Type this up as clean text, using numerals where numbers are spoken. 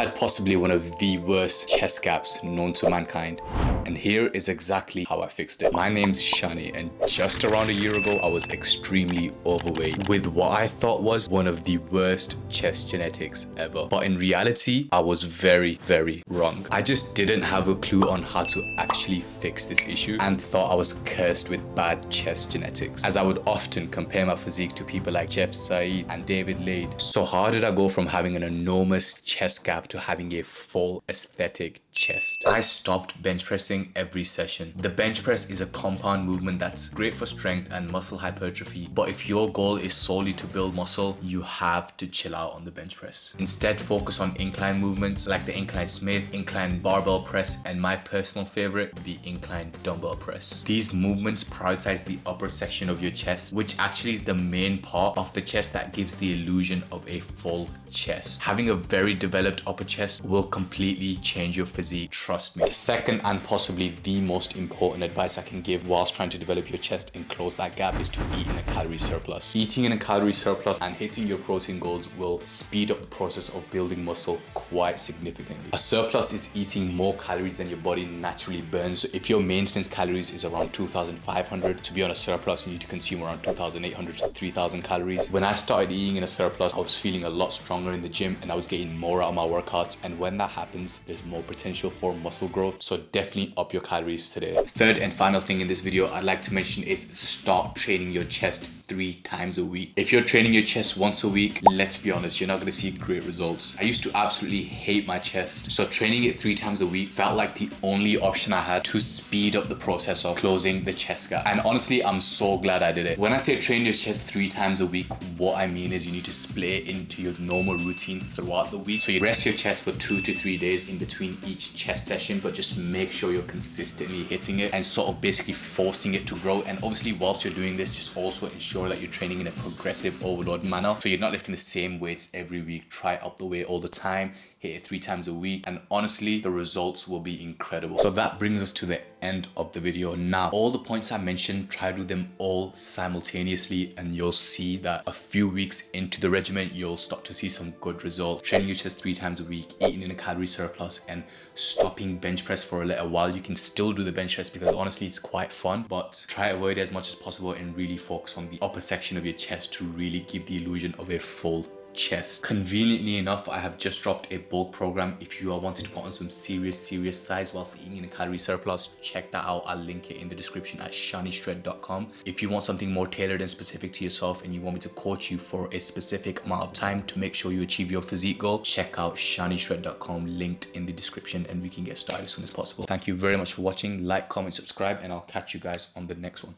had possibly one of the worst chest gaps known to mankind. And here is exactly how I fixed it. My name's Shani, and just around a year ago, I was extremely overweight with what I thought was one of the worst chest genetics ever. But in reality, I was very, very wrong. I just didn't have a clue on how to actually fix this issue and thought I was cursed with bad chest genetics, as I would often compare my physique to people like Jeff Saeed and David Lade. So how did I go from having an enormous chest gap to having a full aesthetic chest? I stopped bench pressing every session. The bench press is a compound movement that's great for strength and muscle hypertrophy, but if your goal is solely to build muscle, you have to chill out on the bench press. Instead, focus on incline movements like the incline Smith, incline barbell press, and my personal favorite, the incline dumbbell press. These movements prioritize the upper section of your chest, which actually is the main part of the chest that gives the illusion of a full chest. Having a very developed upper chest will completely change your physique, trust me. The second and possibly the most important advice I can give whilst trying to develop your chest and close that gap is to eat in a calorie surplus. Eating in a calorie surplus and hitting your protein goals will speed up the process of building muscle quite significantly. A surplus is eating more calories than your body naturally burns. So if your maintenance calories is around 2,500, to be on a surplus you need to consume around 2,800 to 3,000 calories. When I started eating in a surplus, I was feeling a lot stronger in the gym and I was getting more out of my workouts, and when that happens, there's more potential for muscle growth. So definitely up your calories today. Third and final thing in this video I'd like to mention is start training your chest 3 times a week. If you're training your chest once a week, let's be honest, you're not going to see great results. I used to absolutely hate my chest, so training it 3 times a week felt like the only option I had to speed up the process of closing the chest gap. And honestly, I'm so glad I did it. When I say train your chest 3 times a week, what I mean is you need to split it into your normal routine throughout the week. So you rest your chest for 2 to 3 days in between each chest session, but just make sure you're consistently hitting it and sort of basically forcing it to grow. And obviously whilst you're doing this, just also ensure that you're training in a progressive overload manner, so you're not lifting the same weights every week. Try up the weight all the time, hit it 3 times a week, and honestly the results will be incredible. So that brings us to the end of the video. Now, all the points I mentioned, try to do them all simultaneously and you'll see that a few weeks into the regimen you'll start to see some good results. Training your chest 3 times a week, eating in a calorie surplus, and stopping bench press for a little while. You can still do the bench press because honestly it's quite fun, but try to avoid it as much as possible and really focus on the upper section of your chest to really give the illusion of a full chest. Conveniently enough, I have just dropped a bulk program. If you are wanting to put on some serious size whilst eating in a calorie surplus, check that out. I'll link it in the description at shanishred.com. If you want something more tailored and specific to yourself and you want me to coach you for a specific amount of time to make sure you achieve your physique goal, check out shanishred.com, linked in the description, and we can get started as soon as possible. Thank you very much for watching. Like, comment, subscribe, and I'll catch you guys on the next one.